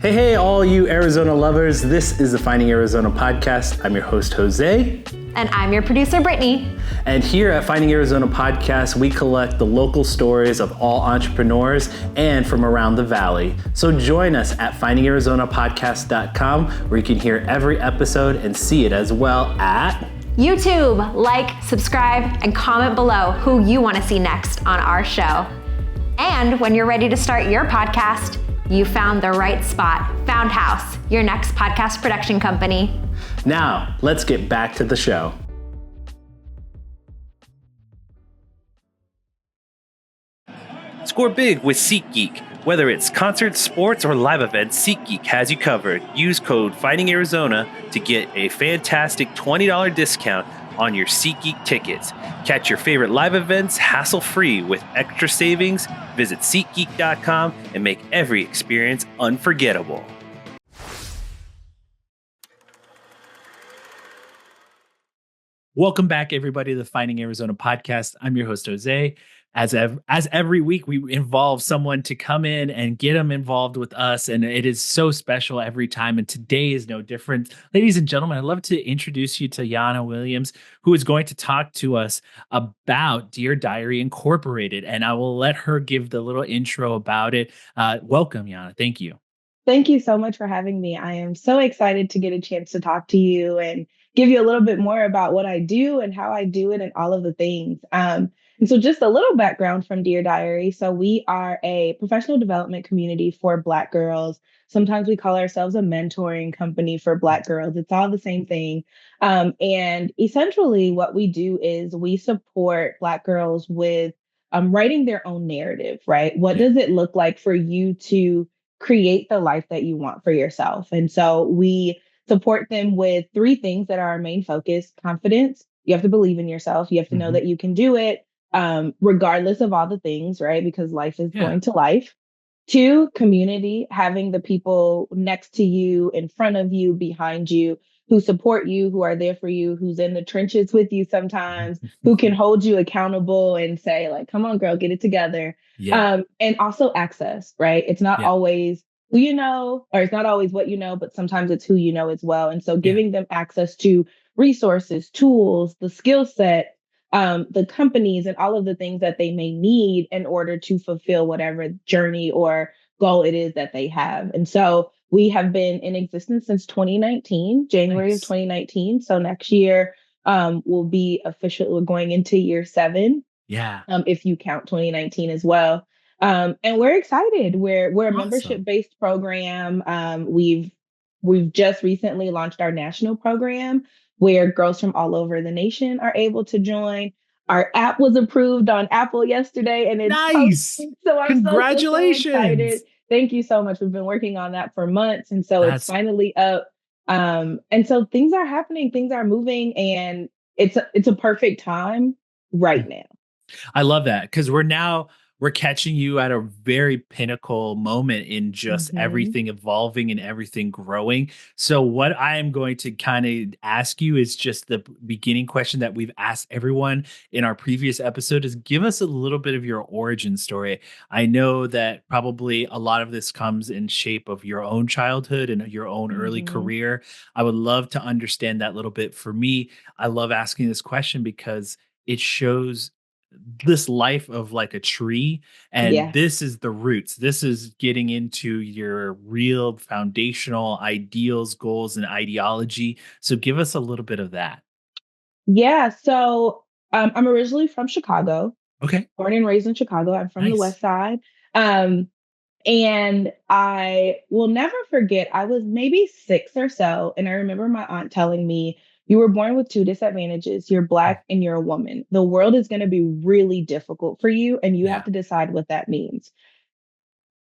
Hey, all you Arizona lovers. This is the Finding Arizona podcast. I'm your host, Jose. And I'm your producer, Brittany. And here at Finding Arizona Podcast, we collect the local stories of all entrepreneurs and from around the valley. So join us at findingarizonapodcast.com, where you can hear every episode and see it as well at YouTube. Like, subscribe, and comment below who you want to see next on our show. And when you're ready to start your podcast, you found the right spot. Found House, your next podcast production company. Now, let's get back to the show. Score big with SeatGeek. Whether it's concerts, sports, or live events, SeatGeek has you covered. Use code FindingArizona to get a fantastic $20 discount on your SeatGeek tickets. Catch your favorite live events hassle-free with extra savings. Visit SeatGeek.com and make every experience unforgettable. Welcome back, everybody, to the Finding Arizona podcast. I'm your host, Jose. As every week, we involve someone to come in and get them involved with us, and it is so special every time, and today is no different. Ladies and gentlemen, I'd love to introduce you to Yanna Williams, who is going to talk to us about Dear Diary Incorporated, and I will let her give the little intro about it. Welcome, Yanna. Thank you. Thank you so much for having me. I am so excited to get a chance to talk to you and give you a little bit more about what I do and how I do it and all of the things. And so just a little background from Dear Diary. So we are a professional development community for Black girls. Sometimes we call ourselves a mentoring company for Black girls. It's all the same thing. And essentially what we do is we support Black girls with writing their own narrative, right? What does it look like for you to create the life that you want for yourself? And so we support them with three things that are our main focus: confidence. You have to believe in yourself. You have to know that you can do it, regardless of all the things, right? Because life is going to life. 2, community, having the people next to you, in front of you, behind you, who support you, who are there for you, who's in the trenches with you sometimes, who can hold you accountable and say, like, come on, girl, get it together. And also access, right? It's not always who you know, or it's not always what you know, but sometimes it's who you know as well. And so giving them access to resources, tools, the skill set, the companies, and all of the things that they may need in order to fulfill whatever journey or goal it is that they have. And so we have been in existence since 2019, January of 2019. So next year will be officially, we're going into year 7. If you count 2019 as well. And we're excited. We're a membership-based program. We've just recently launched our national program, where girls from all over the nation are able to join. Our app was approved on Apple yesterday, and it's nice. So I'm Congratulations. so excited. Thank you so much. We've been working on that for months, and so it's finally up. And so things are happening, things are moving, and it's a perfect time right now. I love that, because we're catching you at a very pinnacle moment in just everything evolving and everything growing. So what I am going to kind of ask you is just the beginning question that we've asked everyone in our previous episode: is give us a little bit of your origin story. I know that probably a lot of this comes in shape of your own childhood and your own early career. I would love to understand that a little bit. For me, I love asking this question because it shows this life of like a tree, and this is the roots. This is getting into your real foundational ideals, goals, and ideology. So give us a little bit of that. So I'm originally from Chicago. Born and raised in Chicago. I'm from the West Side. And I will never forget, I was maybe 6 or so, and I remember my aunt telling me, you were born with 2 disadvantages. You're Black and you're a woman. The world is going to be really difficult for you, and you have to decide what that means.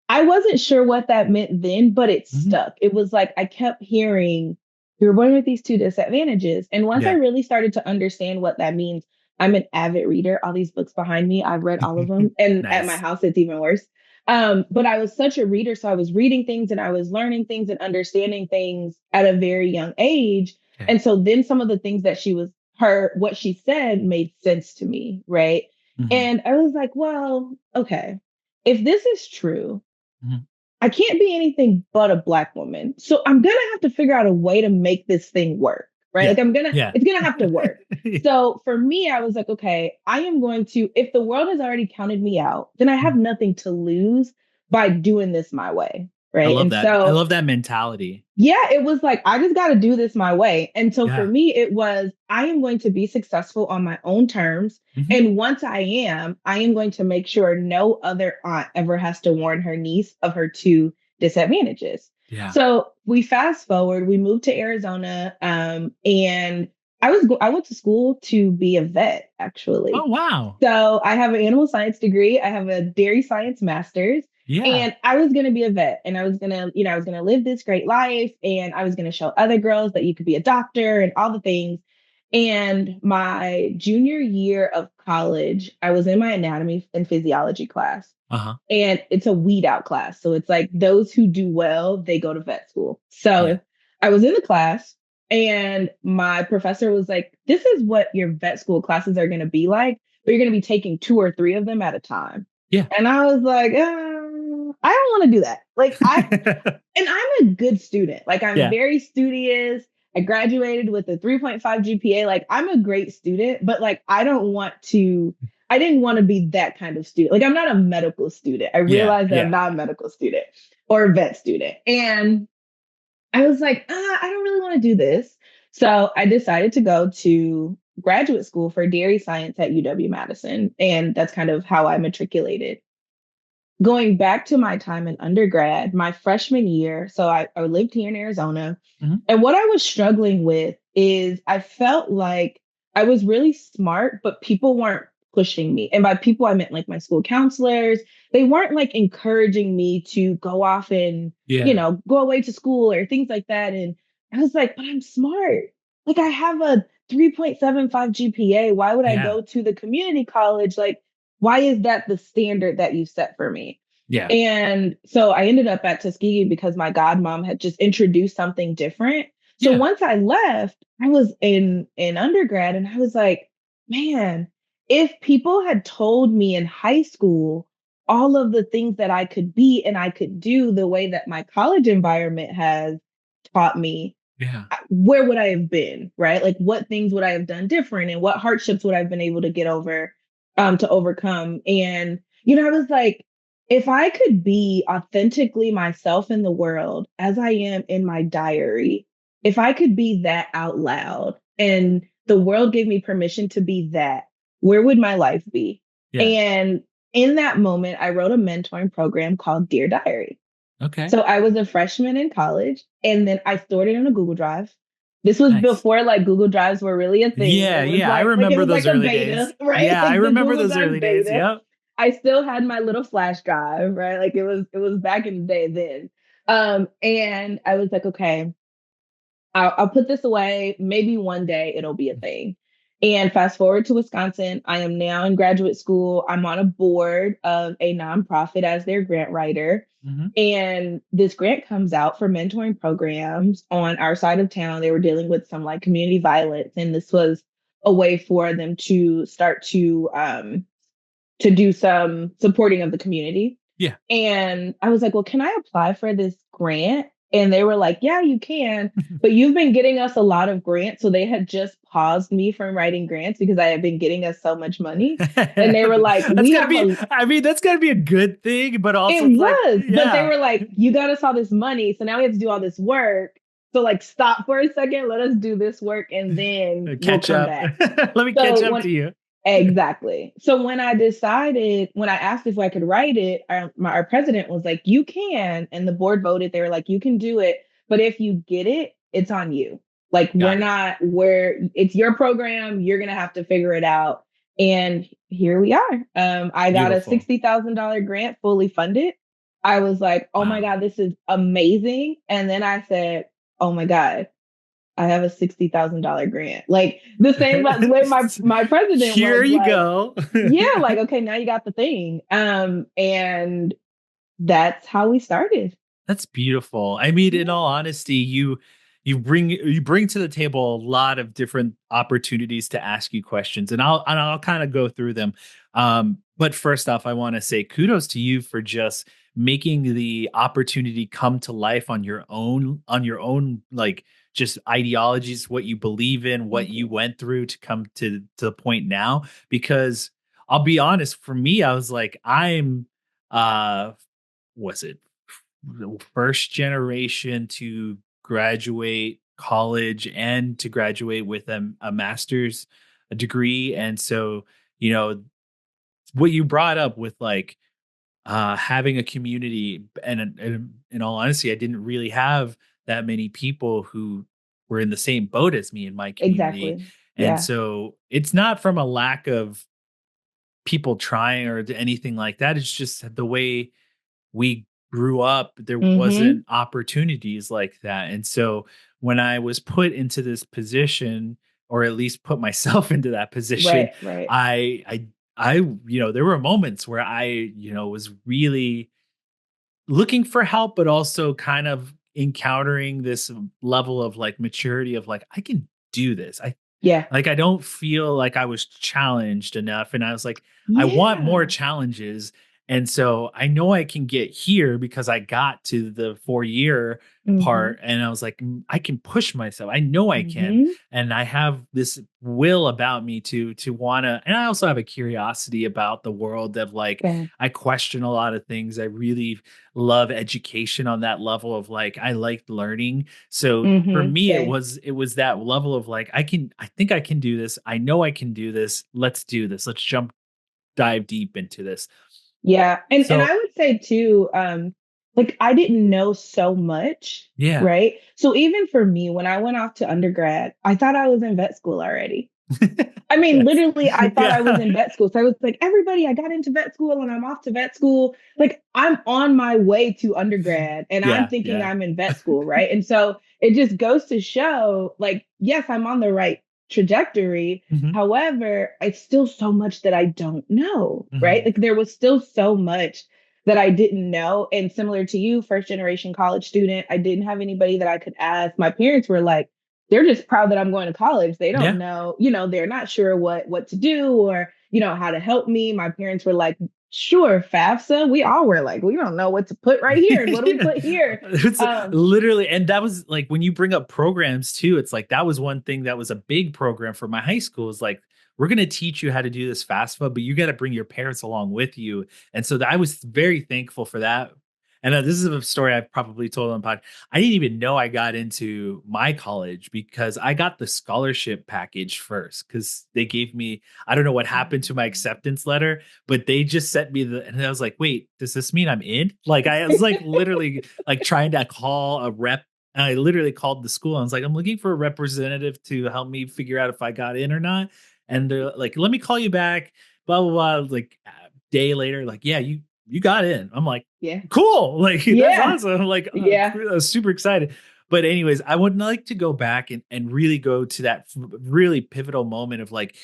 I wasn't sure what that meant then, but it stuck. It was like I kept hearing, you're born with these 2 disadvantages. And once I really started to understand what that means, I'm an avid reader. All these books behind me, I've read all of them. And at my house, it's even worse. But I was such a reader. So I was reading things and I was learning things and understanding things at a very young age. And so then some of the things that what she said made sense to me, right? And I was like, well, okay, if this is true, I can't be anything but a Black woman. So I'm going to have to figure out a way to make this thing work, right? Yeah. Like Yeah. it's going to have to work. So for me, I was like, okay, I am going to, if the world has already counted me out, then I have nothing to lose by doing this my way. I Right. love And that. I so love that mentality. yeah, it was like, I just got to do this my way. And so for Yeah. me, it was, I am going to be successful on my own terms. Mhm. And once I am going to make sure no other aunt ever has to warn her niece of her two disadvantages. Yeah. So we fast forward, we moved to Arizona, and I went to school to be a vet, Oh, actually. wow. So I have an animal science degree. I have a dairy science master's. Yeah. And I was going to be a vet and I was going to, I was going to live this great life and I was going to show other girls that you could be a doctor and all the things. And my junior year of college, I was in my anatomy and physiology class. Uh-huh. And it's a weed out class. So it's like those who do well, they go to vet school. Yeah. So I was in the class and my professor was like, this is what your vet school classes are going to be like, but you're going to be taking 2 or 3 of them at a time. Yeah. And I was like, I don't want to do that. And I'm a good student. Like I'm Yeah. very studious. I graduated with a 3.5 GPA. Like I'm a great student, but like I didn't want to be that kind of student. Like I'm not a medical student. I Yeah. realized that I'm Yeah. not a medical student or a vet student. And I was like, I don't really want to do this. So I decided to go to graduate school for dairy science at UW-Madison. And that's kind of how I matriculated. Going back to my time in undergrad, my freshman year, so I lived here in Arizona. Mhm. And what I was struggling with is I felt like I was really smart, but people weren't pushing me. And by people, I meant like my school counselors. They weren't like encouraging me to go off and, Yeah. go away to school or things like that. And I was like, but I'm smart. Like I have a 3.75 GPA. Why would I Yeah. go to the community college? Like, why is that the standard that you set for me? Yeah. And so I ended up at Tuskegee because my godmom had just introduced something different. So Yeah. once I left, I was in undergrad and I was like, man, if people had told me in high school all of the things that I could be and I could do the way that my college environment has taught me, Yeah. where would I have been? Right? Like what things would I have done different and what hardships would I have been able to get over, to overcome? And, I was like, if I could be authentically myself in the world as I am in my diary, if I could be that out loud and the world gave me permission to be that, where would my life be? Yeah. And in that moment, I wrote a mentoring program called Dear Diary. Okay. So I was a freshman in college and then I stored it on a Google Drive. This was Nice. before like Google Drives were really a thing. Yeah. It was Yeah. I it remember was those like a early days. beta, right? Yeah. I Like the remember Google those Drive early days. beta. Yep. I still had my little flash drive, right? Like it was back in the day then. And I was like, okay, I'll put this away. Maybe one day it'll be a thing. And fast forward to Wisconsin, I am now in graduate school. I'm on a board of a nonprofit as their grant writer. Mm-hmm. And this grant comes out for mentoring programs on our side of town. They were dealing with some like community violence, and this was a way for them to start to do some supporting of the community. Yeah. And I was like, well, can I apply for this grant? And they were like, yeah, you can, but you've been getting us a lot of grants. So they had just paused me from writing grants because I had been getting us so much money. And they were like, that's gotta be a good thing, but also it it's like, was, but they yeah. were like, you got us all this money. So now we have to do all this work. So like, stop for a second. Let us do this work and then Catch we'll come up. back. Let me catch up to you. Exactly. So when I asked if I could write it, our president was like, you can. And the board voted. They were like, you can do it. But if you get it, it's on you. Like, it's your program. You're going to have to figure it out. And here we are. I got Beautiful. a $60,000 grant fully funded. I was like, oh my God, this is amazing. And then I said, oh my God, I have a $60,000 grant. Like the same way my president Here was you like, go. yeah, like, okay, now you got the thing. And that's how we started. That's beautiful. I mean, in all honesty, you bring to the table a lot of different opportunities to ask you questions, and I'll kind of go through them. But first off, I want to say kudos to you for just making the opportunity come to life on your own, like just ideologies, what you believe in, what you Mhm. went through to come to the point now. Because I'll be honest, for me, I was like, I'm uh was it first generation to graduate college and to graduate with a master's degree. And so, you know, what you brought up with like having a community, and in all honesty, I didn't really have that many people who were in the same boat as me in my community. Exactly. And Yeah. so it's not from a lack of people trying or anything like that. It's just the way we grew up, there Mhm. wasn't opportunities like that. And so when I was put into this position, or at least put myself into that position, Right, right. I, there were moments where I, was really looking for help, but also kind of encountering this level of like maturity of like, I can do this. Yeah. I don't feel like I was challenged enough, and I was like, I want more Yeah. challenges, and so I know I can get here because I got to the 4-year Mhm. part, and I was like, I can push myself. I know I can, Mhm. and I have this will about me to wanna, and I also have a curiosity about the world of like, Fair. I question a lot of things. I really love education on that level of like, I like learning. So for Mhm. me, it Same. was it was that level of like, I think I can do this. I know I can do this. Let's do this. Let's dive deep into this. Yeah. And So I would say too, like I didn't know so much, yeah. right? So even for me, when I went off to undergrad, I thought I was in vet school already. I mean, Yes. literally, I thought I was Yeah. in vet school. So I was like, everybody, I got into vet school and I'm off to vet school. Like, I'm on my way to undergrad and I'm Yeah. thinking Yeah. I'm in vet school. Right. And so it just goes to show, like, yes, I'm on the right trajectory. Hmm. However, it's still so much that I don't know. Right. Hmm. Like, there was still so much that I didn't know. And similar to you, first generation college student, I didn't have anybody that I could ask. My parents were like, they're just proud that I'm going to college. They don't Yeah. know, they're not sure what to do or, how to help me. My parents were like, sure, FAFSA. We all were like, we don't know what to put right here. What do we Yeah. put here? It's Um, literally, and that was like when you bring up programs too, it's like that was one thing that was a big program for my high school is like, we're going to teach you how to do this FAFSA, but you got to bring your parents along with you. And so I was very thankful for that. And this is a story I've probably told on pod. I didn't even know I got into my college because I got the scholarship package first because they gave me, I don't know what happened to my acceptance letter, but they just sent me and I was like, wait, does this mean I'm in? Like, I was like literally like trying to call a rep. And I literally called the school. I was like, I'm looking for a representative to help me figure out if I got in or not. And they're like, let me call you back, blah, blah, blah. Like a day later, like, yeah, you got in. I'm like, yeah. cool. Like, that's Yeah. awesome. I'm like, Yeah. I was super excited. But anyways, I would like to go back and really go to that really pivotal moment of like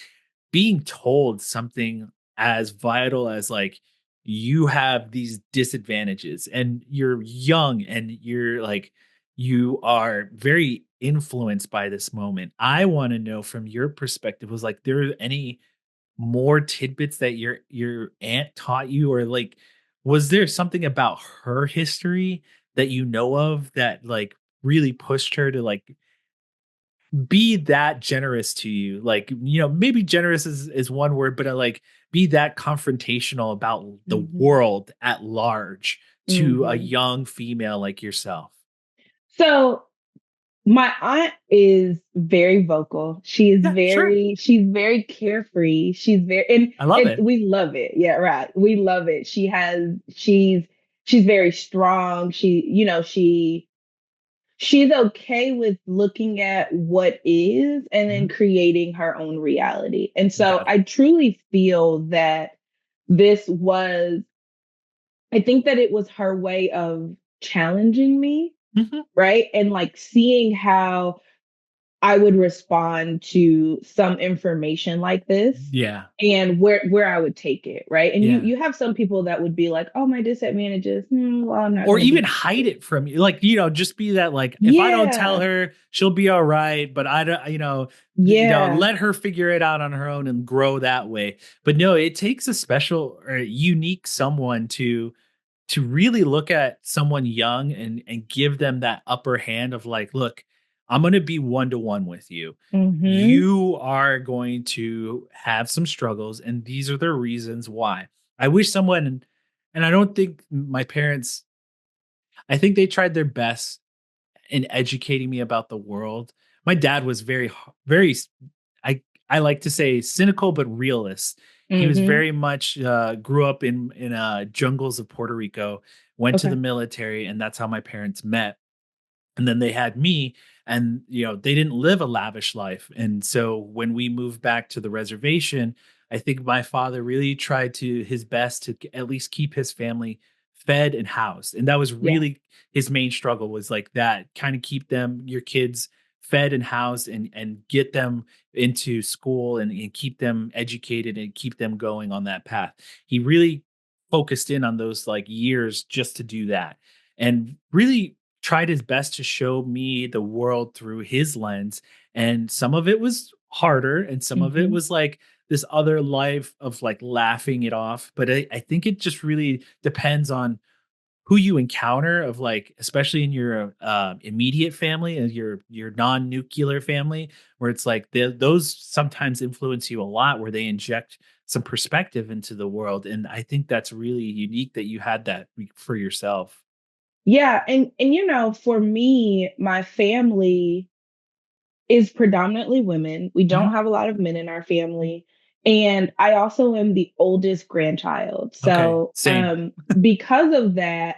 being told something as vital as like, you have these disadvantages and you're young and you're like, you are very influenced by this moment. I want to know from your perspective, was like, there any more tidbits that your aunt taught you, or like, was there something about her history that you know of that like really pushed her to like be that generous to you? Like, maybe generous is one word, but like be that confrontational about the Mhm. world at large to a Mhm. young female like yourself. So my aunt is very vocal. Yeah, sure. She's very carefree. She's very, I love and it. we love it. Yeah, right. We love it. She's very strong. She's okay with looking at what is and then Mhm. creating her own reality. And so Got it. I truly feel that this was, I think that it was her way of challenging me, Mhm. right? And like seeing how I would respond to some information like this Yeah. and where I would take it, right? And you Yeah. you have some people that would be like, "Oh, my disadvantages. Well, I'm not Or going to do even that." hide it from you. Like, just be that like, if I don't tell Yeah. her, she'll be all right, but I don't, Yeah. let her figure it out on her own and grow that way. But no, it takes a special or unique someone to really look at someone young and give them that upper hand of like, look, I'm going to be one to one with you. Mm-hmm. You are going to have some struggles, and these are the reasons why. I wish someone, and I don't think my parents, I think they tried their best in educating me about the world. My dad was very, I I like to say cynical but realist. He was Mm-hmm. very much grew up in jungles of Puerto Rico, went to the Okay. military, and that's how my parents met. And then they had me, and they didn't live a lavish life. And so when we moved back to the reservation, I think my father really tried to his best to at least keep his family fed and housed. And that was Yeah. really his main struggle, was like that, kind of keep them, your kids, fed and housed, and get them into school, and keep them educated and keep them going on that path. He really focused in on those like years just to do that, and really tried his best to show me the world through his lens. And some of it was harder, and some of it Mm-hmm. was like this other life of like laughing it off. But I think it just really depends on who you encounter, of like, especially in your immediate family and your non-nuclear family, where it's like those sometimes influence you a lot, where they inject some perspective into the world. And I think that's really unique that you had that for yourself. Yeah, and for me, my family is predominantly women. We don't Mhm. have a lot of men in our family. And I also am the oldest grandchild. Okay, So, same. because of that,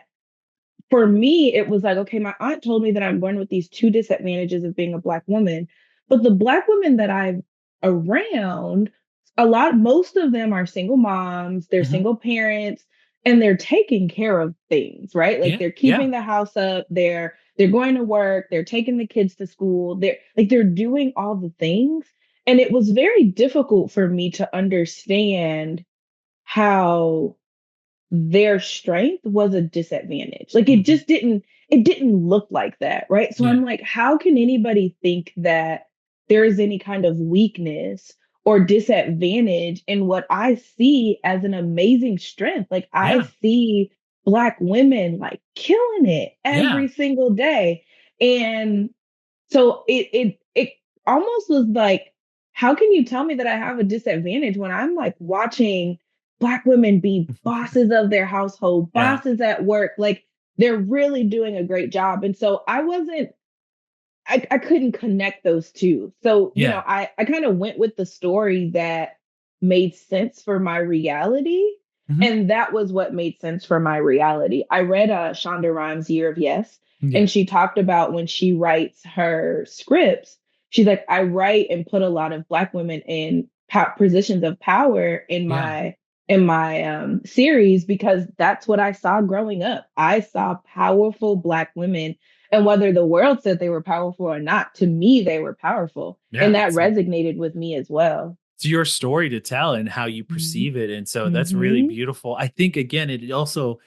for me, it was like, okay, my aunt told me that I'm born with these two disadvantages of being a Black woman. But the Black women that I'm around, most of them are single moms, they're Mhm. single parents, and they're taking care of things, right? Like Yeah, they're yeah. keeping the house up, they're going to work, they're taking the kids to school, they're doing all the things. And it was very difficult for me to understand how their strength was a disadvantage. Like Mhm. it didn't look like that, right? So Yeah, I'm like, how can anybody think that there is any kind of weakness or disadvantage in what I see as an amazing strength? Like I yeah, see Black women like killing it yeah. every single day. And so it almost was like, how can you tell me that I have a disadvantage when I'm like watching Black women be bosses of their household, Yeah, bosses at work, like they're really doing a great job. And so I couldn't connect those two. So, yeah. I kind of went with the story that made sense for my reality. Mhm. And that was what made sense for my reality. I read Shonda Rhimes' Year of Yes, and Yeah, she talked about when she writes her scripts, she's like, I write and put a lot of Black women in positions of power in yeah, my series because that's what I saw growing up. I saw powerful Black women, and whether the world said they were powerful or not, to me, they were powerful. And yeah. that resonated with me as well. It's your story to tell and how you Mhm. perceive it, and so that's really Mhm. beautiful. I think again, it also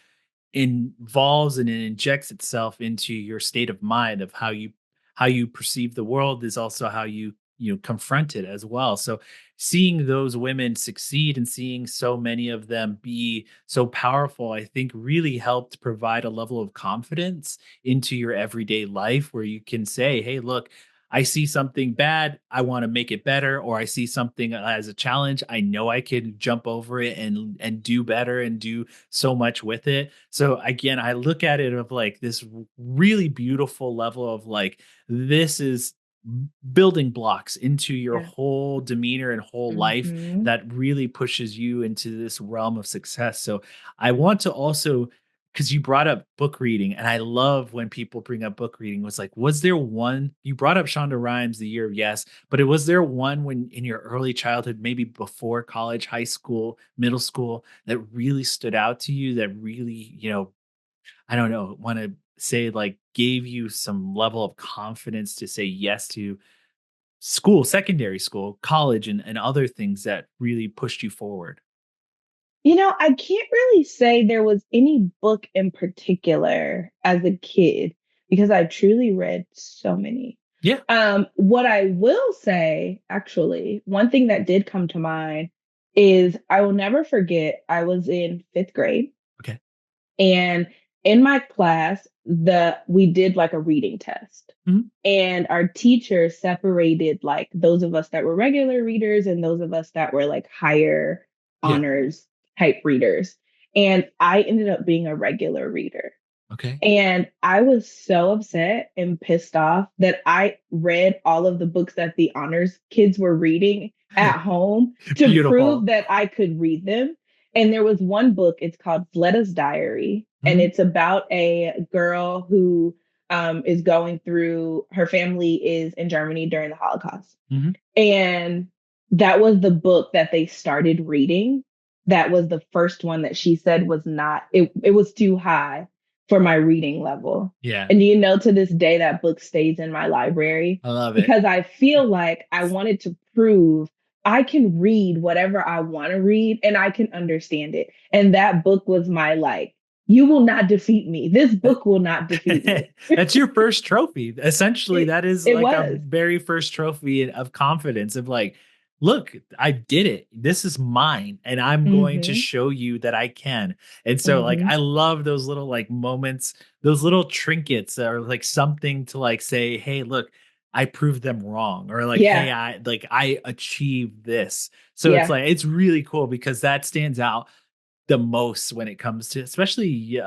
involves and it injects itself into your state of mind, of how you perceive the world is also how you confront it as well. So seeing those women succeed and seeing so many of them be so powerful, I think really helped provide a level of confidence into your everyday life, where you can say, hey, look, I see something bad, I want to make it better, or I see something as a challenge, I know I can jump over it and do better and do so much with it. So again, I look at it of like this really beautiful level of like, this is building blocks into your Yeah. whole demeanor and whole life Mhm. that really pushes you into this realm of success. So I want to also, because you brought up book reading, and I love when people bring up book reading. Was like, was there one, you brought up Shonda Rhimes, The Year of Yes, but it was there one when in your early childhood, maybe before college, high school, middle school, that really stood out to you, that really, I don't know, want to say like gave you some level of confidence to say yes to school, secondary school, college, and other things that really pushed you forward? I can't really say there was any book in particular as a kid because I truly read so many. Yeah. What I will say, actually, one thing that did come to mind is I will never forget, I was in fifth grade Okay. And in my class, we did like a reading test. Mhm. And our teacher separated like those of us that were regular readers and those of us that were like higher Yeah. honors type readers. And I ended up being a regular reader. Okay. And I was so upset and pissed off that I read all of the books that the honors kids were reading at home to prove Beautiful. that I could read them. And there was one book, it's called Fletta's Diary, and Mhm. it's about a girl who is going through, her family is in Germany during the Holocaust. Mhm. And that was the book that they started reading. That was the first one that she said was not, it was too high for my reading level. Yeah. And you know, to this day, that book stays in my library I love it. because I feel like I wanted to prove I can read whatever I want to read and I can understand it. And that book was my like, you will not defeat me. This book will not defeat me. That's your first trophy. Essentially, It, that is it like a was. very first trophy of confidence of like, look, I did it. This is mine. And I'm going to Mm-hmm. show you that I can. And so like Mm-hmm. I love those little like moments, those little trinkets or like something to like say, hey, look, I proved them wrong. Or like, Yeah. hey, I achieved this. So it's Yeah. like it's really cool because that stands out the most when it comes to especially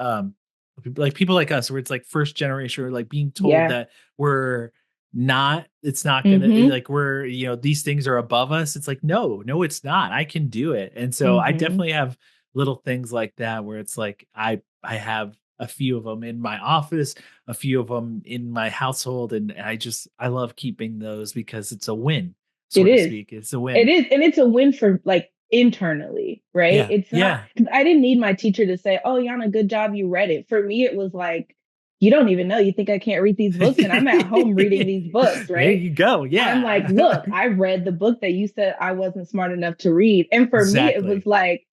like people like us where it's like first generation or like being told Yeah. that we're not it's not gonna Mm-hmm. like we're these things are above us. It's like no it's not. I can do it. And so I Mm-hmm. definitely have little things like that where it's like I have a few of them in my office, a few of them in my household, and I love keeping those because it's a win, so It to is. speak. It's a It win. is. And it's a win for like internally, right? Yeah, It's not, yeah. because I didn't need my teacher to say, oh, Yana, good job. You read it. For me, it was like, you don't even know. You think I can't read these books? And I'm at home reading these books, There right? you go. I'm like, Yeah. look, I read the book that you said I wasn't smart enough to read. And for me, it was Exactly. like,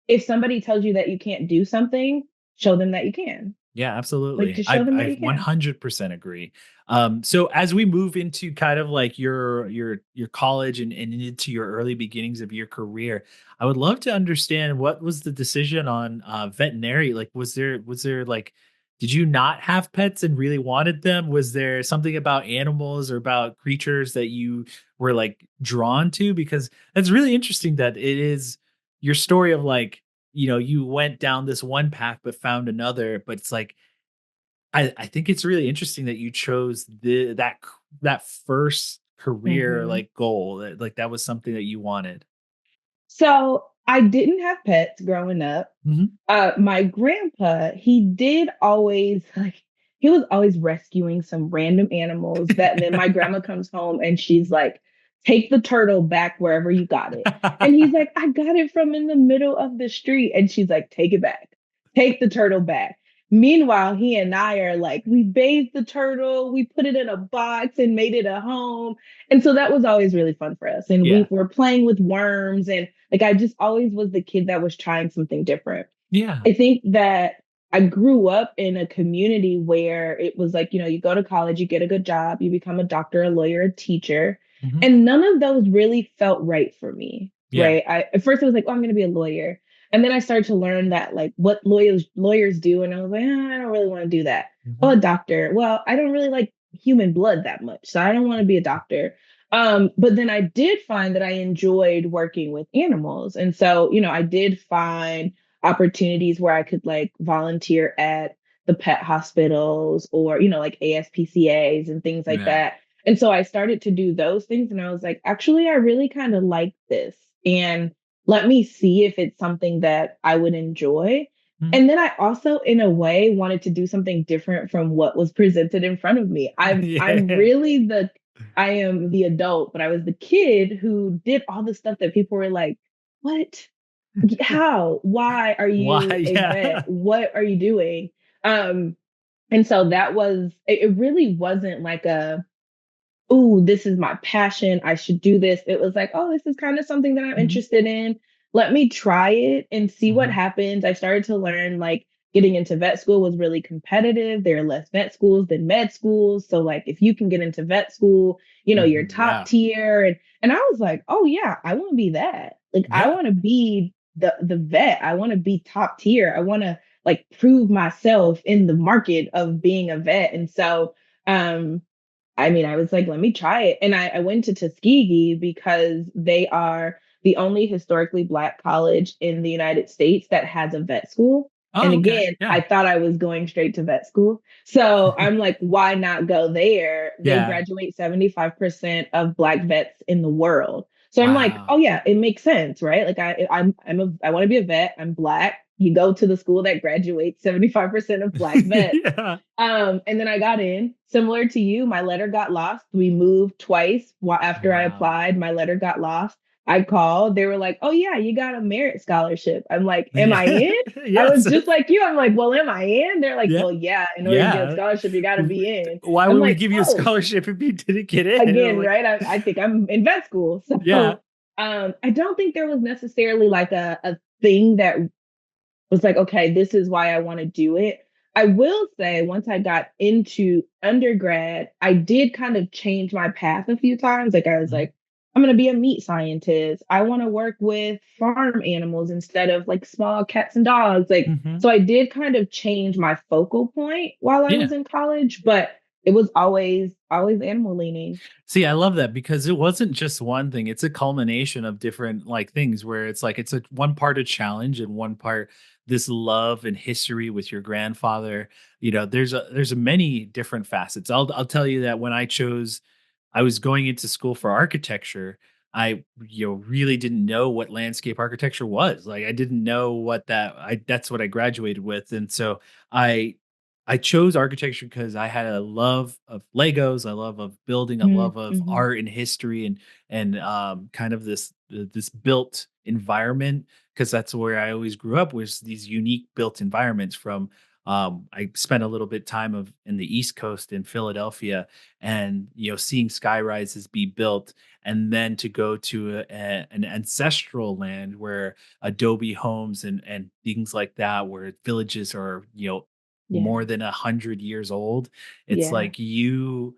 if somebody tells you that you can't do something, show them that you can. Yeah, Like, absolutely. just show I them that I you can. 100% agree. So as we move into kind of like your college and into your early beginnings of your career, I would love to understand what was the decision on veterinary? Like was there like did you not have pets and really wanted them? Was there something about animals or about creatures that you were like drawn to? Because that's really interesting that it is your story of like you went down this one path but found another. But it's like I think it's really interesting that you chose that first career Mhm. like goal that like that was something that you wanted. So I didn't have pets growing up. Mhm. My grandpa, he did always like he was always rescuing some random animals that then my grandma comes home and she's like, take the turtle back wherever you got it. And he's like, I got it from in the middle of the street. And she's like, take it back. Take the turtle back. Meanwhile, he and I are like, we bathed the turtle, we put it in a box and made it a home. And so that was always really fun for us. And we Yeah. were playing with worms. And like, I just always was the kid that was trying something different. Yeah. I think that I grew up in a community where it was like, you go to college, you get a good job, you become a doctor, a lawyer, a teacher. Mhm. And none of those really felt right for me. Yeah. Right. At first I was like, oh, I'm gonna be a lawyer. And then I started to learn that like what lawyers do. And I was like, I don't really want to do that. Oh, Mhm. a doctor. Well, I don't really like human blood that much. So I don't want to be a doctor. But then I did find that I enjoyed working with animals. And so, I did find opportunities where I could like volunteer at the pet hospitals or, like ASPCAs and things like Yeah. that. And so I started to do those things and I was like, actually, I really kind of like this. And let me see if it's something that I would enjoy. Mhm. And then I also, in a way, wanted to do something different from what was presented in front of me. Yeah. I am the adult, but I was the kid who did all the stuff that people were like, what? How? Why are Why? you a vet? Yeah. What are you doing? Um, and so it really wasn't like ooh, this is my passion. I should do this. It was like, oh, this is kind of something that I'm Mhm. interested in. Let me try it and see what Mhm. happens. I started to learn like getting into vet school was really competitive. There are less vet schools than med schools. So like if you can get into vet school, you're Mhm. top Yeah. tier. And I was like, oh yeah, I want to be that. Like I Yeah. want to be the vet. I want to be top tier. I want to like prove myself in the market of being a vet. And so, um, I mean, I was like, let me try it. And I went to Tuskegee because they are the only historically Black college in the United States that has a vet school. And Oh, okay. again, I Yeah. thought I was going straight to vet school. So I'm like, why not go there? They Yeah. graduate 75% of Black vets in the world. So I'm like, oh Wow. yeah, it makes sense, right? Like I want to be a vet. I'm Black. You go to the school that graduates 75% of Black vets. Yeah. And then I got in, similar to you. My letter got lost. We moved twice after I Wow. applied. My letter got lost. I called. They were like, "Oh yeah, you got a merit scholarship." I'm like, "Am I Yeah. in?" I was Yes. just like you. I'm like, "Well, am I in?" They're like, Yeah. "Well, yeah. In order to get a Yeah. scholarship, you got to be in." Why I'm would we like, give you a "Oh, scholarship if you didn't get in? again, Like, right? I think I'm in vet school." yeah. So, I don't think there was necessarily like a thing that was like, okay, this is why I want to do it. I will say, once I got into undergrad, I did kind of change my path a few times. Like, I was Mhm. like, I'm going to be a meat scientist. I want to work with farm animals instead of like small cats and dogs. Like, Mhm. so I did kind of change my focal point while I was Yeah. in college, but it was always animal leaning. See, I love that because it wasn't just one thing. It's a culmination of different like things where it's like it's a one part a challenge and one part this love and history with your grandfather. There's a many different facets. I'll tell you that when I was going into school for architecture. I really didn't know what landscape architecture was. Like I didn't know what that's what I graduated with. And so I I chose architecture because I had a love of Legos, a love of building, a love of Mm-hmm. art and history and kind of this built environment because that's where I always grew up was these unique built environments from I spent a little bit time of in the East Coast in Philadelphia and seeing sky rises be built and then to go to an ancestral land where adobe homes and things like that where villages are Yeah. more than 100 years old. It's Yeah. like you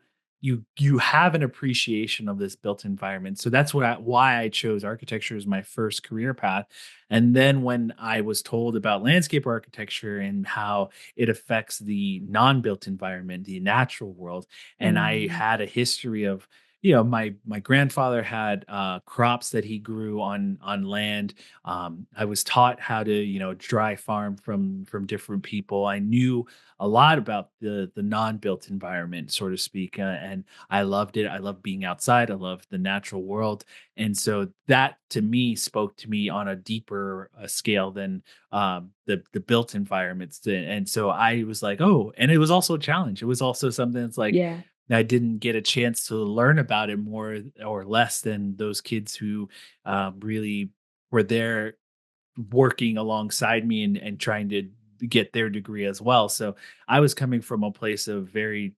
have an appreciation of this built environment. So that's why I chose architecture as my first career path. And then when I was told about landscape architecture and how it affects the non-built environment, the natural world, and I Mm. had a history of my grandfather had crops that he grew on land. I was taught how to dry farm from different people. I knew a lot about the non-built environment, so to speak, and I loved it. I loved being outside. I loved the natural world, and so that to me spoke to me on a deeper scale than the built environments did. And so I was like, oh, and it was also a challenge. It was also something that's like Yeah. I didn't get a chance to learn about it more or less than those kids who really were there working alongside me and trying to get their degree as well. So I was coming from a place of very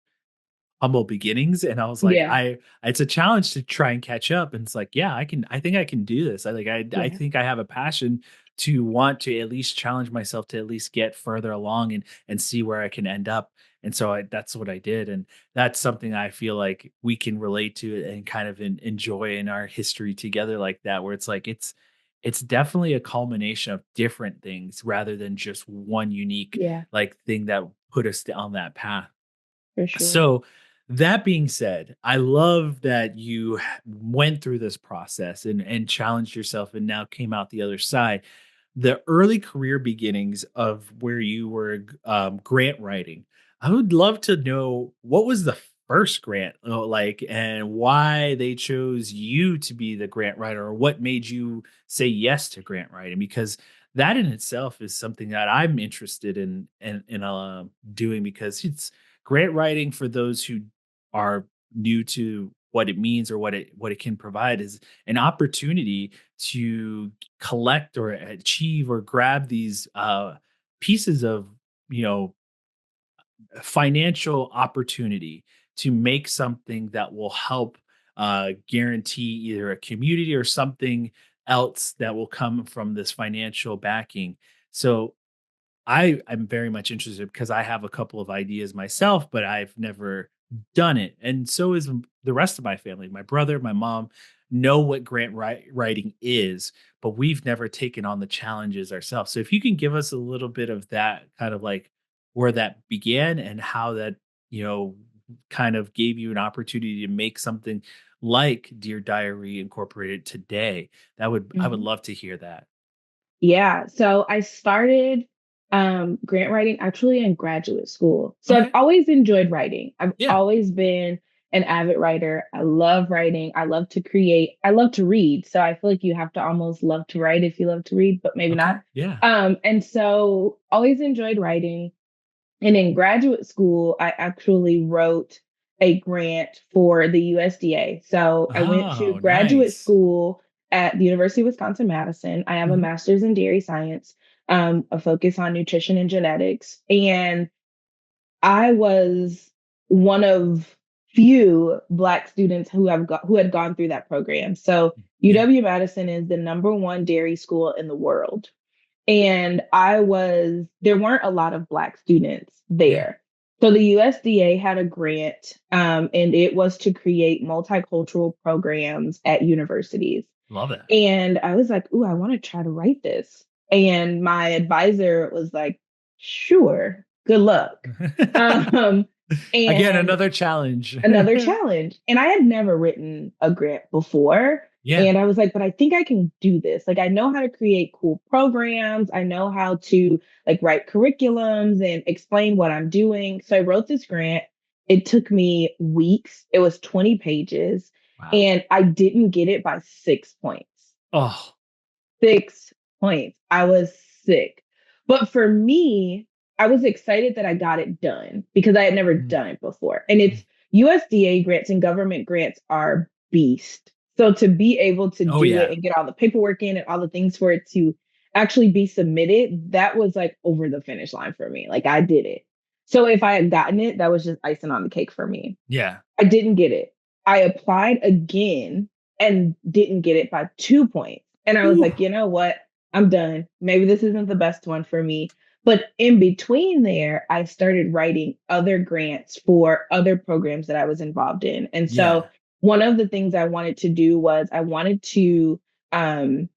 humble beginnings and I was like, Yeah. it's a challenge to try and catch up. And it's like, yeah, I think I can do this. I Yeah. think I have a passion to want to at least challenge myself to at least get further along and see where I can end up. And so that's what I did. And that's something I feel like we can relate to and kind of enjoy in our history together like that, where it's like, it's definitely a culmination of different things rather than just one unique Yeah. like thing that put us on that path. For sure. So, that being said, I love that you went through this process and challenged yourself and now came out the other side. The early career beginnings of where you were grant writing, I would love to know what was the first grant like and why they chose you to be the grant writer or what made you say yes to grant writing because that in itself is something that I'm interested in doing because it's grant writing for those who are new to what it means or what it can provide is an opportunity to collect or achieve or grab these pieces of you know financial opportunity to make something that will help guarantee either a community or something else that will come from this financial backing. So I'm very much interested because I have a couple of ideas myself, but I've never done it. And so is the rest of my family, my brother, my mom. know what writing is, but we've never taken on the challenges ourselves. So if you can give us a little bit of that kind of like where that began and how that, you know, kind of gave you an opportunity to make something like Dear Diary Incorporated today, I would Mhm. love to hear that. Yeah. So I started grant writing actually in graduate school. So I've Okay. always enjoyed writing. I've Yeah. always been an avid writer. I love writing. I love to create. I love to read. So I feel like you have to almost love to write if you love to read, but maybe Okay. not. Yeah. And so always enjoyed writing. And in graduate school, I actually wrote a grant for the USDA. So I went to Oh, graduate nice. school at the University of Wisconsin-Madison. I have a Mhm. master's in dairy science, a focus on nutrition and genetics. And I was one of few Black students who had gone through that program. So Yeah. UW-Madison is the number one dairy school in the world. And there weren't a lot of Black students Yeah. there. So the USDA had a grant, and it was to create multicultural programs at universities. Love it. And I was like, ooh, I want to try to write this. And my advisor was like, sure, good luck. Um, Again, and another challenge. another challenge. And I had never written a grant before. Yeah. And I was like, but I think I can do this. Like, I know how to create cool programs. I know how to like write curriculums and explain what I'm doing. So I wrote this grant. It took me weeks. It was 20 pages Wow. and I didn't get it by 6 points. Oh, 6 points. I was sick. But for me, I was excited that I got it done because I had never mm, done it before. And mm. it's USDA grants and government grants are beast. So to be able to Oh, do it yeah. and get all the paperwork in and all the things for it to actually be submitted, that was like over the finish line for me. Like I did it. So if I had gotten it, that was just icing on the cake for me. Yeah. I didn't get it. I applied again and didn't get it by 2 points. And I was Ooh. like, you know what? I'm done. Maybe this isn't the best one for me. But in between there, I started writing other grants for other programs that I was involved in. And so Yeah. one of the things I wanted to do was I wanted to um,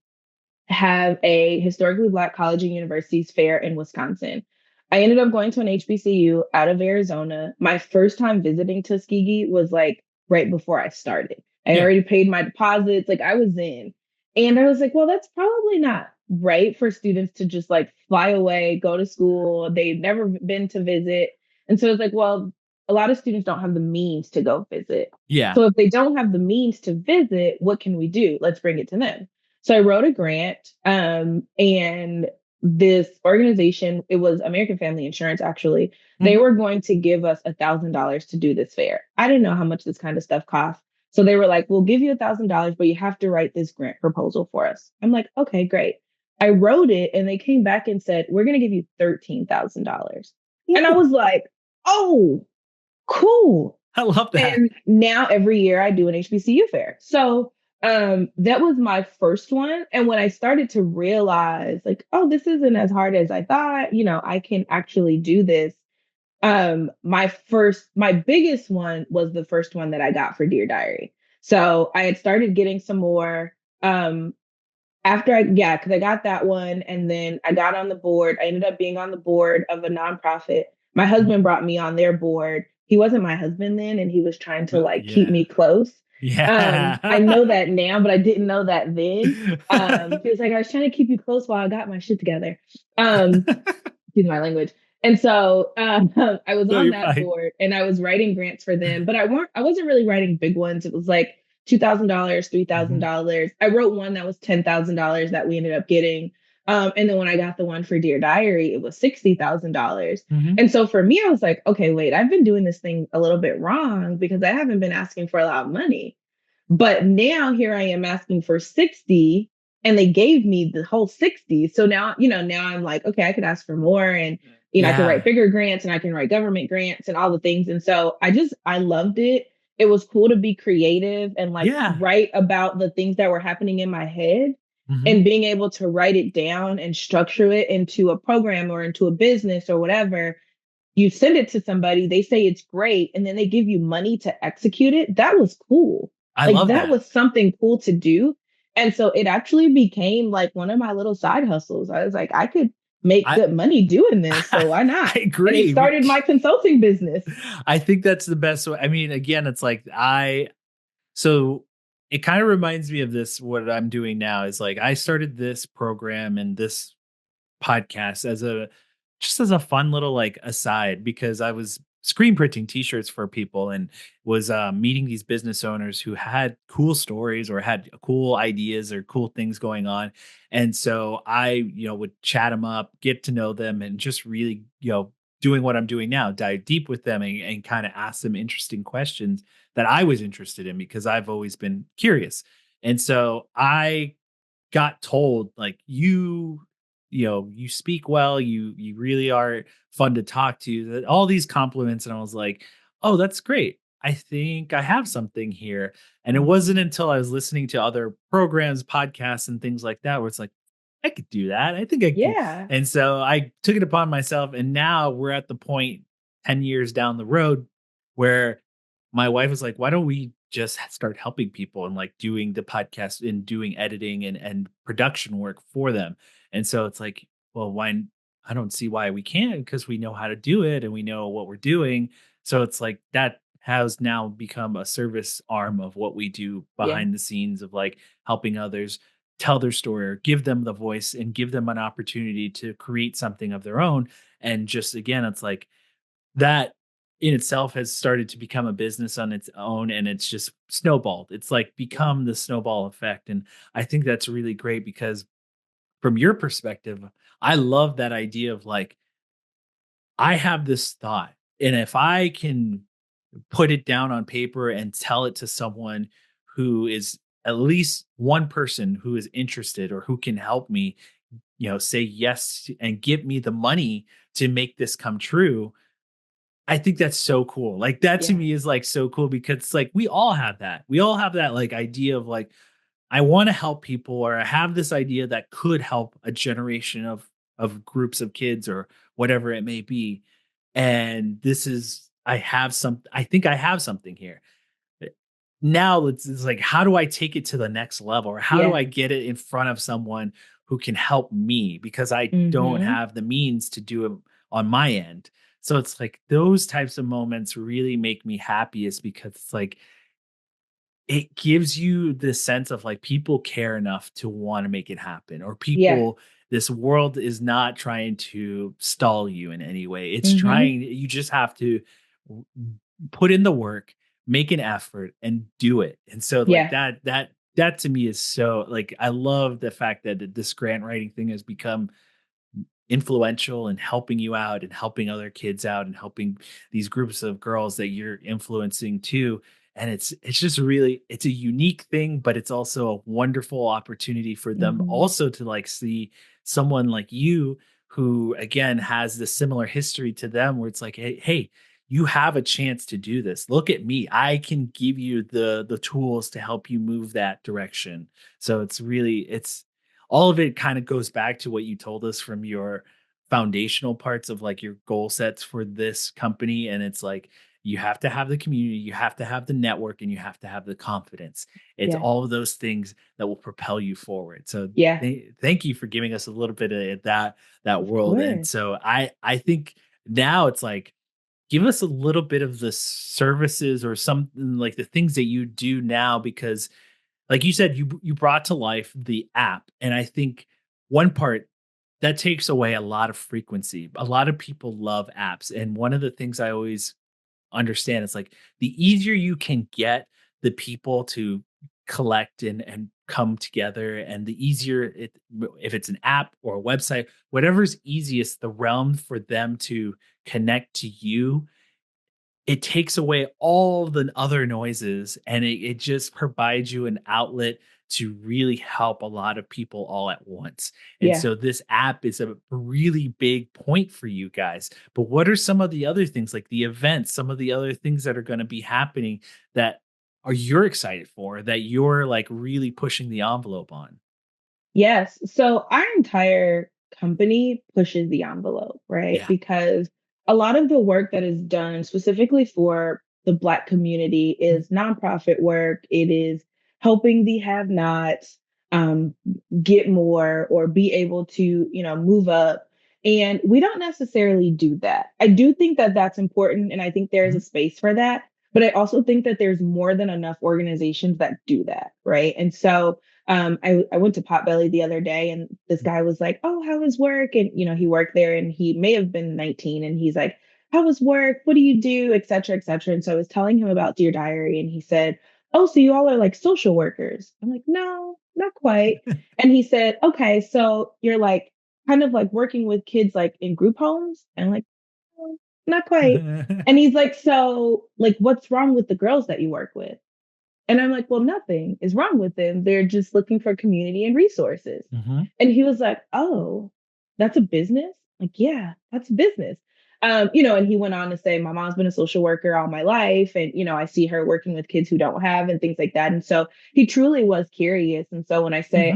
have a historically Black college and universities fair in Wisconsin. I ended up going to an HBCU out of Arizona. My first time visiting Tuskegee was like right before I started. I Yeah. already paid my deposits, like I was in. And I was like, well, that's probably not right for students to just like fly away, go to school. They've never been to visit. And so it's like, well, a lot of students don't have the means to go visit. Yeah. So if they don't have the means to visit, what can we do? Let's bring it to them. So I wrote a grant, and this organization, it was American Family Insurance, actually. They Mhm. were going to give us $1,000 to do this fair. I didn't know how much this kind of stuff costs. So they were like, we'll give you $1,000, but you have to write this grant proposal for us. I'm like, okay, great. I wrote it and they came back and said, we're going to give you $13,000. And I Ooh, was like, oh, cool. I love that. And now every year I do an HBCU fair. So that was my first one. And when I started to realize like, oh, this isn't as hard as I thought, I can actually do this. My biggest one was the first one that I got for Dear Diary. So I had started getting some more because I got that one and then I got on the board. I ended up being on the board of a nonprofit. My Mhm. husband brought me on their board. He wasn't my husband then, and he was trying to like keep Yeah. me close. I know Yeah. that now, but I didn't know that then. He was like, I was trying to keep you close while I got my shit together. Excuse my language. And so I was No, on you're that fine. board and I was writing grants for them, but I wasn't really writing big ones. It was like $2,000, Mhm. $3,000. I wrote one that was $10,000 that we ended up getting. And then when I got the one for Dear Diary, it was $60,000. Mhm. And so for me, I was like, okay, wait, I've been doing this thing a little bit wrong because I haven't been asking for a lot of money. But now here I am asking for 60 and they gave me the whole 60. So now, now I'm like, okay, I could ask for more and I can write Yeah. bigger grants and I can write government grants and all the things. And so I loved it. It was cool to be creative and like Yeah. write about the things that were happening in my head Mhm. and being able to write it down and structure it into a program or into a business or whatever. You send it to somebody, they say it's great, and then they give you money to execute it. That was cool. I Like love that that. was something cool to do. And so it actually became like one of my little side hustles. I was like, I could make I good money doing this. So why I not? And it agree. started my consulting business. I think that's the best way. I mean, again, it's like so it kind of reminds me of this. What I'm doing now is like I started this program and this podcast as a just as a fun little like aside because I was screen printing t-shirts for people and was meeting these business owners who had cool stories or had cool ideas or cool things going on. And so I, would chat them up, get to know them, and just really, doing what I'm doing now, dive deep with them and kind of ask them interesting questions that I was interested in because I've always been curious. And so I got told like you speak well, you really are fun to talk to, all these compliments, and I was like, oh, that's great, I think I have something here. And it wasn't Mhm. until I was listening to other programs, podcasts, and things like that where it's like, I could do that, I think I could. Yeah. And so I took it upon myself, and now we're at the point 10 years down the road where my wife was like, why don't we just start helping people and like doing the podcast and doing editing and production work for them. And so it's like, well, why? I don't see why we can't because we know how to do it and we know what we're doing. So it's like that has now become a service arm of what we do Yeah. behind the scenes of like helping others tell their story or give them the voice and give them an opportunity to create something of their own. And just again, it's like that in itself has started to become a business on its own, and it's just snowballed. It's like Yeah. become the snowball effect. And I think that's really great because from your perspective, I love that idea of like, I have this thought, and if I can put it down on paper and tell it to someone who is at least one person who is interested or who can help me, say yes and give me the money to make this come true. I think that's so cool. Like that to Yeah. me is like so cool because it's like we all have that. We all have that like idea of like, I want to help people, or I have this idea that could help a generation of groups of kids or whatever it may be. And this is I think I have something here. Now it's like, how do I take it to the next level? Or how do Yeah. I get it in front of someone who can help me? Because I don't Hmm. have the means to do it on my end. So it's like those types of moments really make me happiest because it's like it gives you this sense of like people care enough to want to make it happen, or Yeah. this world is not trying to stall you in any way. It's Hmm. trying, you just have to w- put in the work, make an effort and do it. And so like Yeah. that to me is so like, I love the fact that this grant writing thing has become influential and helping you out and helping other kids out and helping these groups of girls that you're influencing too. And it's just really, it's a unique thing, but it's also a wonderful opportunity for them Hmm. also to like see someone like you who again has this similar history to them where it's like, hey, you have a chance to do this, look at me, I can give you the tools to help you move that direction. So it's really, it's all of it kind of goes back to what you told us from your foundational parts of like your goal sets for this company. And it's like, you have to have the community, you have to have the network, and you have to have the confidence. It's Yeah. all of those things that will propel you forward. So Yeah. thank you for giving us a little bit of that Of world. And course. so I think now it's like, give us a little bit of the services or something like the things that you do now, because like you said, you brought to life the app, and I think one part that takes away a lot of frequency. A lot of people love apps, and one of the things I always understand is like the easier you can get the people to collect and come together, and the easier it, if it's an app or a website, whatever's easiest, the realm for them to connect to you, it takes away all the other noises, and it just provides you an outlet to really help a lot of people all at once. And Yeah. so this app is a really big point for you guys. But what are some of the other things like the events, some of the other things that are going to be happening that are you're excited for, that you're like really pushing the envelope on? Yes. So our entire company pushes the envelope, right? Yeah. Because a lot of the work that is done specifically for the Black community is nonprofit work. It is helping the have-nots um, get more or be able to, move up. And we don't necessarily do that. I do think that that's important. And I think there is a space for that. But I also think that there's more than enough organizations that do that. Right. And so I went to Potbelly the other day and this guy was like, oh, how was work? And, he worked there and he may have been 19 and he's like, how was work? What do you do? Et cetera, et cetera. And so I was telling him about Dear Diary and he said, oh, so you all are like social workers. I'm like, no, not quite. And he said, okay, so you're like kind of like working with kids like in group homes? And I'm like, no, not quite. And he's like, so like, what's wrong with the girls that you work with? And I'm like, well, nothing is wrong with them. They're just looking for community and resources. And he was like, oh, that's a business? Like, yeah, that's a business. And he went on to say, my mom's been a social worker all my life. And, I see her working with kids who don't have and things like that. And so he truly was curious. And so when I say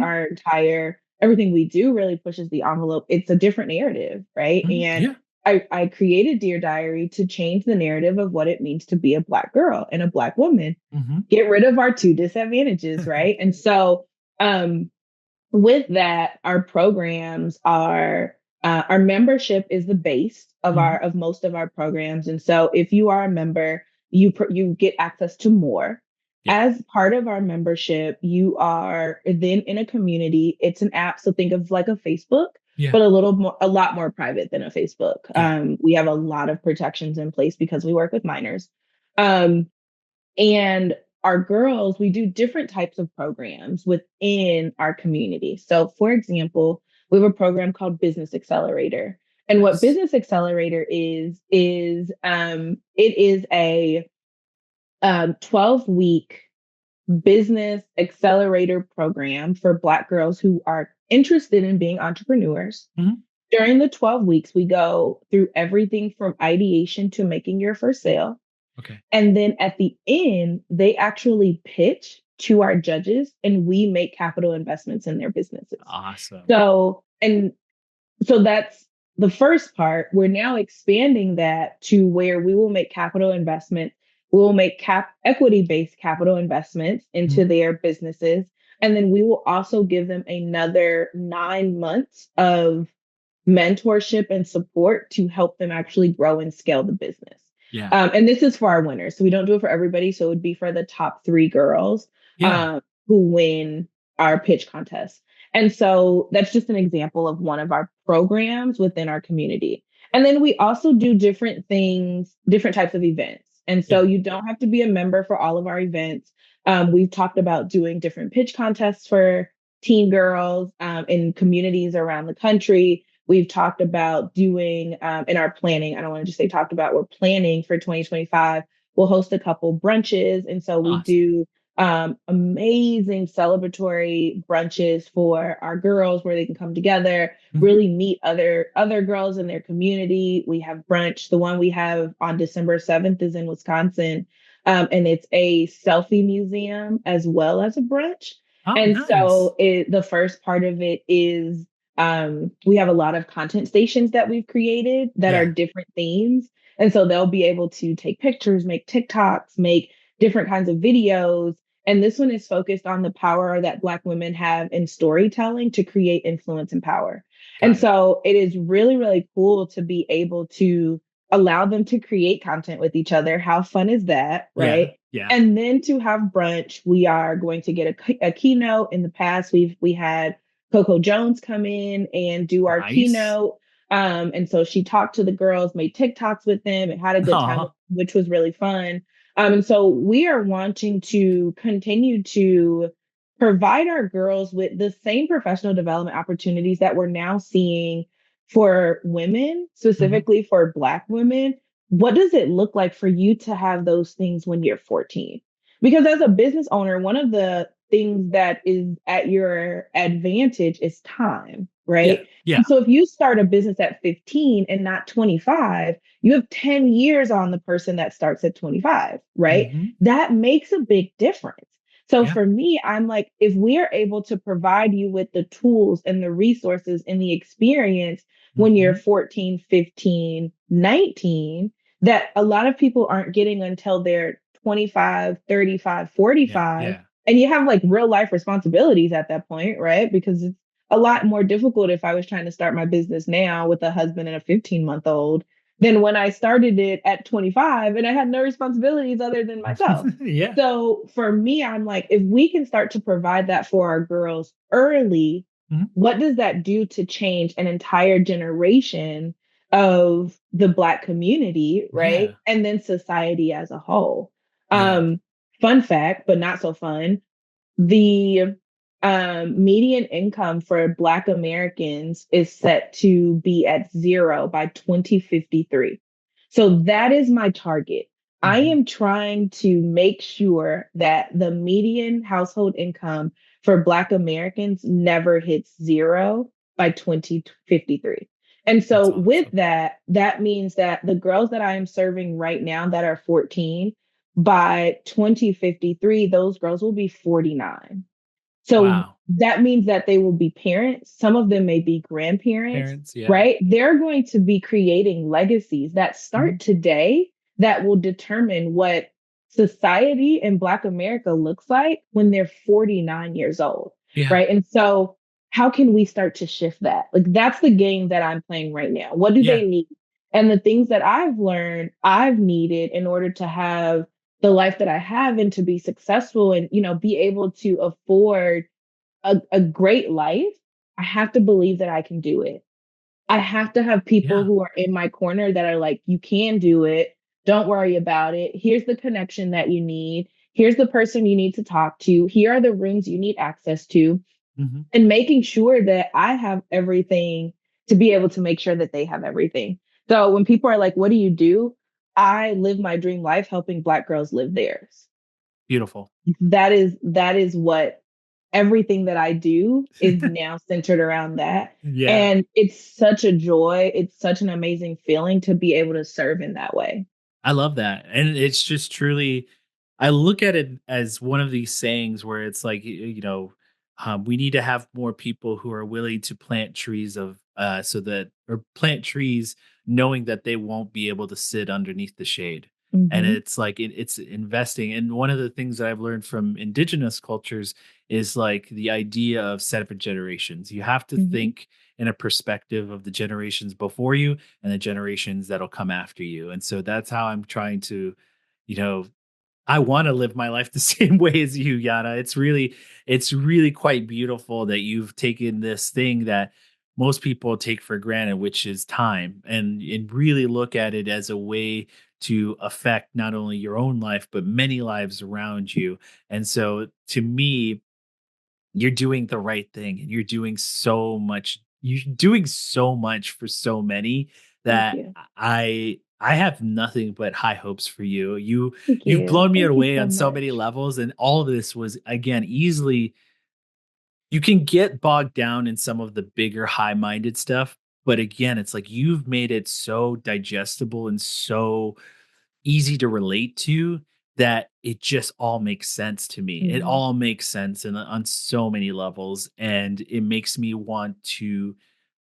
everything we do really pushes the envelope, it's a different narrative, right? And I created Dear Diary to change the narrative of what it means to be a Black girl and a Black woman, get rid of our two disadvantages, right? And so with that, our programs are, our membership is the base of of most of our programs. And so if you are a member, you get access to more. As part of our membership, you are then in a community. It's an app. So think of like a Facebook, but a lot more private than a Facebook. We have a lot of protections in place because we work with minors. And our girls, we do different types of programs within our community. So for example, we have a program called Business Accelerator. And what Business Accelerator is it is a 12-week business accelerator program for Black girls who are interested in being entrepreneurs. During the 12 weeks, we go through everything from ideation to making your first sale. And then at the end, they actually pitch to our judges and we make capital investments in their businesses. Awesome. So that's the first part. We're now expanding that to where we will make capital investment. We will make equity-based capital investments into their businesses. And then we will also give them another 9 months of mentorship and support to help them actually grow and scale the business. And this is for our winners. So we don't do it for everybody. So it would be for the top 3 girls who win our pitch contest. And so that's just an example of one of our programs within our community. And then we also do different things, different types of events. And so you don't have to be a member for all of our events. We've talked about doing different pitch contests for teen girls in communities around the country. We've talked about doing in our planning. I don't want to just say talked about, we're planning for 2025. We'll host a couple brunches. And so we do amazing celebratory brunches for our girls where they can come together, really meet other girls in their community. We have brunch. The one we have on December 7th is in Wisconsin. And it's a selfie museum as well as a brunch. So the first part of it is we have a lot of content stations that we've created that are different themes. And so they'll be able to take pictures, make TikToks, make different kinds of videos. And this one is focused on the power that Black women have in storytelling to create influence and power. So it is really, really cool to be able to allow them to create content with each other. How fun is that? Right. And then to have brunch, we are going to get a keynote. In the past, we had Coco Jones come in and do our keynote. And so she talked to the girls, made TikToks with them and had a good time, which was really fun. And so we are wanting to continue to provide our girls with the same professional development opportunities that we're now seeing for women, specifically for Black women. What does it look like for you to have those things when you're 14? Because as a business owner, one of the things that is at your advantage is time, right? And so if you start a business at 15 and not 25, you have 10 years on the person that starts at 25, right? That makes a big difference. So for me, I'm like, if we're able to provide you with the tools and the resources and the experience when you're 14, 15, 19, that a lot of people aren't getting until they're 25, 35, 45. Yeah. And you have like real life responsibilities at that point, right? Because it's a lot more difficult if I was trying to start my business now with a husband and a 15-month-old than when I started it at 25 and I had no responsibilities other than myself. Yeah. So for me, I'm like, if we can start to provide that for our girls early, Mhm. what does that do to change an entire generation of the Black community, right? Yeah. And then society as a whole. Yeah. Um, Fun fact, but not so fun, the median income for Black Americans is set to be at zero by 2053. So that is my target. I Mhm. am trying to make sure that the median household income for Black Americans never hits zero by 2053. And so, That's with awesome. that, that means that the girls that I am serving right now that are 14, by 2053, those girls will be 49. So Wow. that means that they will be parents. Some of them may be grandparents, Parents, yeah. right? They're going to be creating legacies that Mhm. start today that will determine what society in Black America looks like when they're 49 years old, Yeah. right? And so, how can we start to shift that? Like, that's the game that I'm playing right now. What do they Yeah. need? And the things that I've learned, I've needed in order to have the life that I have and to be successful and, be able to afford a great life, I have to believe that I can do it. I have to have people Yeah. who are in my corner that are like, you can do it. Don't worry about it. Here's the connection that you need. Here's the person you need to talk to. Here are the rooms you need access to. Mhm. And making sure that I have everything to be able to make sure that they have everything. So when people are like, what do you do? I live my dream life helping Black girls live theirs. Beautiful. That is what everything that I do is now centered around that. Yeah. And it's such a joy. It's such an amazing feeling to be able to serve in that way. I love that. And it's just truly, I look at it as one of these sayings where it's like, we need to have more people who are willing to plant trees or plant trees knowing that they won't be able to sit underneath the shade. And Hmm. it's like, it's investing. And one of the things that I've learned from indigenous cultures is like the idea of 7 generations. You have to Hmm. think in a perspective of the generations before you and the generations that'll come after you. And so that's how I'm trying to, you know, I want to live my life the same way as you, Yana. It's really quite beautiful that you've taken this thing that most people take for granted, which is time, and really look at it as a way to affect not only your own life, but many lives around you. And so to me, you're doing the right thing and you're doing so much for so many Thank that you. I have nothing but high hopes for you. Thank You've you. blown me Thank you away so on so many much. levels, and all of this was again easily. You can get bogged down in some of the bigger high-minded stuff, but again, it's like you've made it so digestible and so easy to relate to that it just all makes sense to me. It Mhm. all makes sense on so many levels, and it makes me want to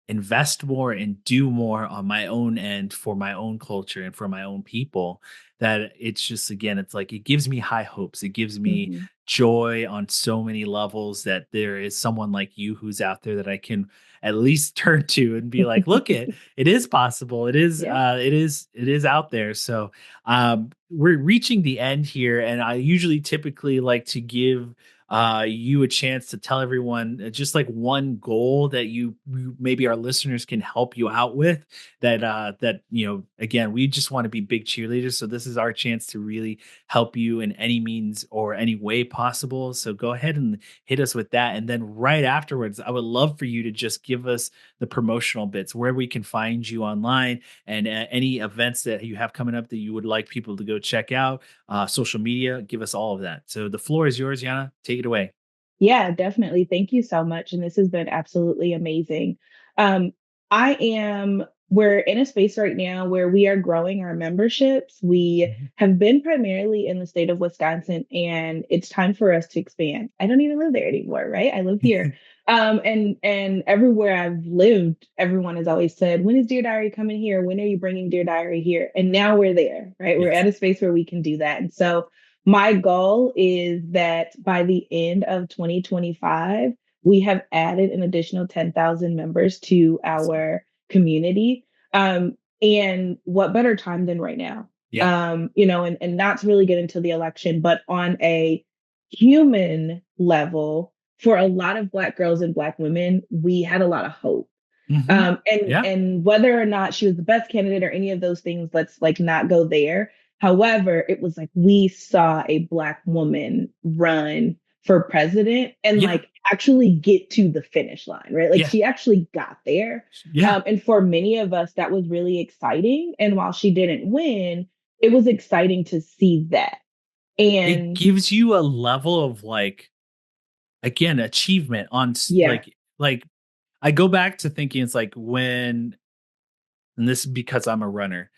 invest more and do more on my own end for my own culture and for my own people. That it's just, again, it's like it gives me high hopes. It gives me Mhm. joy on so many levels that there is someone like you who's out there that I can at least turn to and be like, look, it is possible. It is Yeah. it is out there. So we're reaching the end here, and I usually typically like to give you a chance to tell everyone just like one goal that maybe our listeners can help you out with. That again, we just want to be big cheerleaders, so this is our chance to really help you in any means or any way possible. So go ahead and hit us with that, and then right afterwards, I would love for you to just give us the promotional bits where we can find you online and any events that you have coming up that you would like people to go check out, social media, give us all of that. So the floor is yours, Yana. Take it away. Yeah, definitely. Thank you so much. And this has been absolutely amazing. Um, I am we're in a space right now where we are growing our memberships. We Mhm. have been primarily in the state of Wisconsin, and it's time for us to expand. I don't even live there anymore, right? I live here. And everywhere I've lived, everyone has always said, "When is Dear Diary coming here? When are you bringing Dear Diary here?" And now we're there, right? We're Yes. at a space where we can do that. And so my goal is that by the end of 2025, we have added an additional 10,000 members to Awesome. our community. And what better time than right now? Yeah. And not to really get into the election, but on a human level, for a lot of Black girls and Black women, we had a lot of hope. Hmm. Yeah. And whether or not she was the best candidate or any of those things, let's like not go there. However, it was like we saw a Black woman run for president and Yeah. like actually get to the finish line, right? Like Yeah. she actually got there. Yeah. And for many of us, that was really exciting. And while she didn't win, it was exciting to see that. It And gives you a level of like, again, achievement on yeah, like I go back to thinking it's like when, and this is because I'm a runner,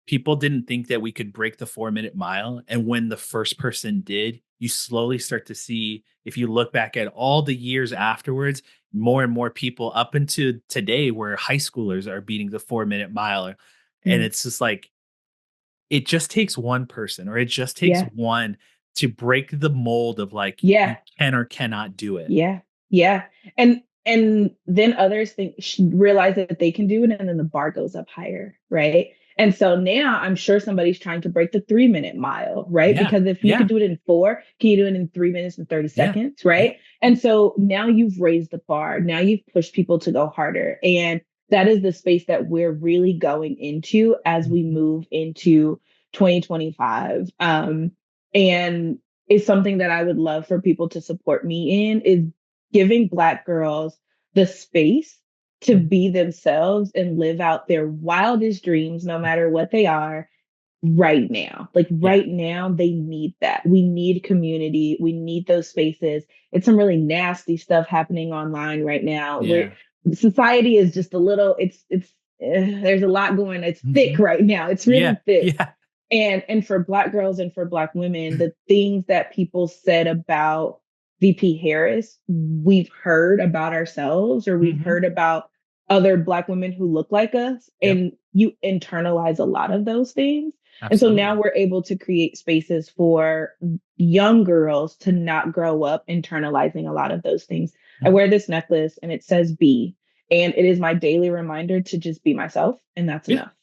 people didn't think that we could break the 4-minute mile. And when the first person did, you slowly start to see, if you look back at all the years afterwards, more and more people up into today where high schoolers are beating the 4-minute mile. And mm, it's just like, it just takes one person or it just takes yeah, one to break the mold of like, you yeah. can or cannot do it. Yeah. Yeah. And then others realize that they can do it and then the bar goes up higher, right? And so now I'm sure somebody's trying to break the 3-minute mile, right? Yeah. Because if you could Yeah. do it in 4, can you do it in 3 minutes and 30 Yeah. seconds, Yeah. right? And so now you've raised the bar. Now you've pushed people to go harder. And that is the space that we're really going into as we Mhm. move into 2025. And is something that I would love for people to support me in is giving Black girls the space to Mhm. be themselves and live out their wildest dreams, no matter what they are, right now. Like Yeah. right now, they need that. We need community. We need those spaces. It's some really nasty stuff happening online right now where Yeah. society is just a little, there's a lot going, it's thick Mhm. right now. It's Yeah. really thick. Yeah. And for Black girls and for Black women, the things that people said about VP Harris, we've heard about ourselves or we've Mhm. heard about other Black women who look like us. Yep. And you internalize a lot of those things. And so now Absolutely. we're able to create spaces for young girls to not grow up internalizing a lot of those things. I Mhm. wear this necklace and it says be, and it is my daily reminder to just be myself. And that's Yeah. enough.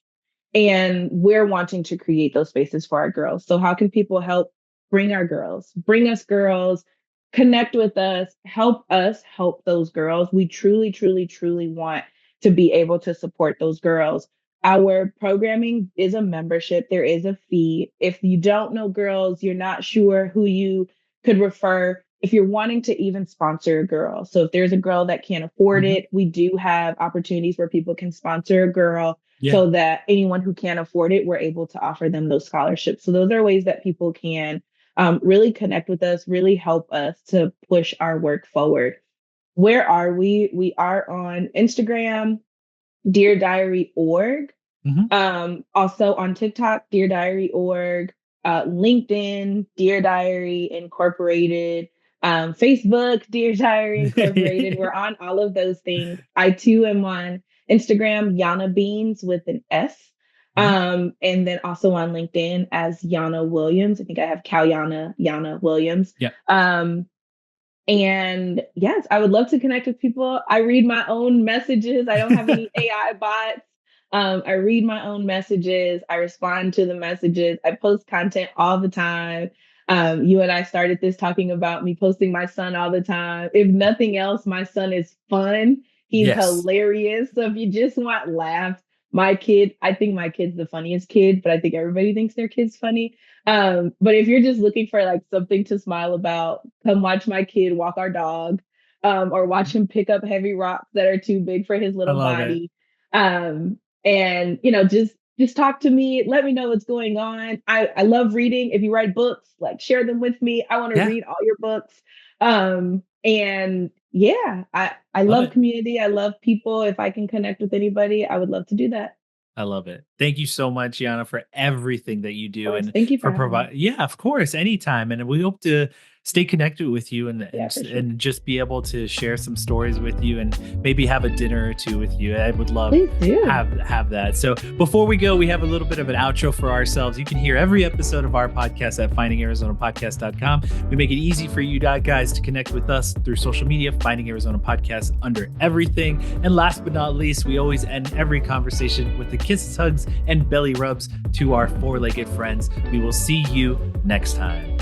And we're wanting to create those spaces for our girls. So how can people help bring our girls, bring us girls, connect with us help those girls? We truly, truly, truly want to be able to support those girls. Our programming is a membership. There is a fee. If you don't know girls, you're not sure who you could refer. If you're wanting to even sponsor a girl. So if there's a girl that can't afford Mhm. it, we do have opportunities where people can sponsor a girl Yeah. so that anyone who can't afford it, we're able to offer them those scholarships. So those are ways that people can really connect with us, really help us to push our work forward. Where are we? We are on Instagram, Dear Diary org. Mhm. Also on TikTok, Dear Diary org, LinkedIn, Dear Diary Incorporated, Facebook, Dear Diary Incorporated. We're on all of those things. I too am on Instagram, Yanna Beans with an S. Mhm. And then also on LinkedIn as Yanna Williams. I think I have Cal Yanna Williams. Yeah. And yes, I would love to connect with people. I read my own messages. I don't have any AI bots. I read my own messages. I respond to the messages. I post content all the time. You and I started this talking about me posting my son all the time. If nothing else, my son is fun. He's Yes. hilarious. So if you just want laughs, my kid, I think my kid's the funniest kid, but I think everybody thinks their kid's funny. But if you're just looking for like something to smile about, come watch my kid walk our dog, or watch him pick up heavy rocks that are too big for his I little love it. body. And just talk to me, let me know what's going on. I love reading. If you write books, like share them with me. I want to Yeah. read all your books. And Yeah, I Love love it. community. I love people. If I can connect with anybody, I would love to do that. I love it. Thank you so much, Yanna, for everything that you Of do course. and Thank you for for having me. provide. Yeah, of course, anytime. And we hope to stay connected with you Yeah, for sure. and just be able to share some stories with you and maybe have a dinner or two with you. I would love Please do. have that. So before we go, we have a little bit of an outro for ourselves. You can hear every episode of our podcast at findingarizonapodcast.com. We make it easy for you guys to connect with us through social media, Finding Arizona Podcast under everything. And last but not least, we always end every conversation with the kisses, hugs, and belly rubs to our four-legged friends. We will see you next time.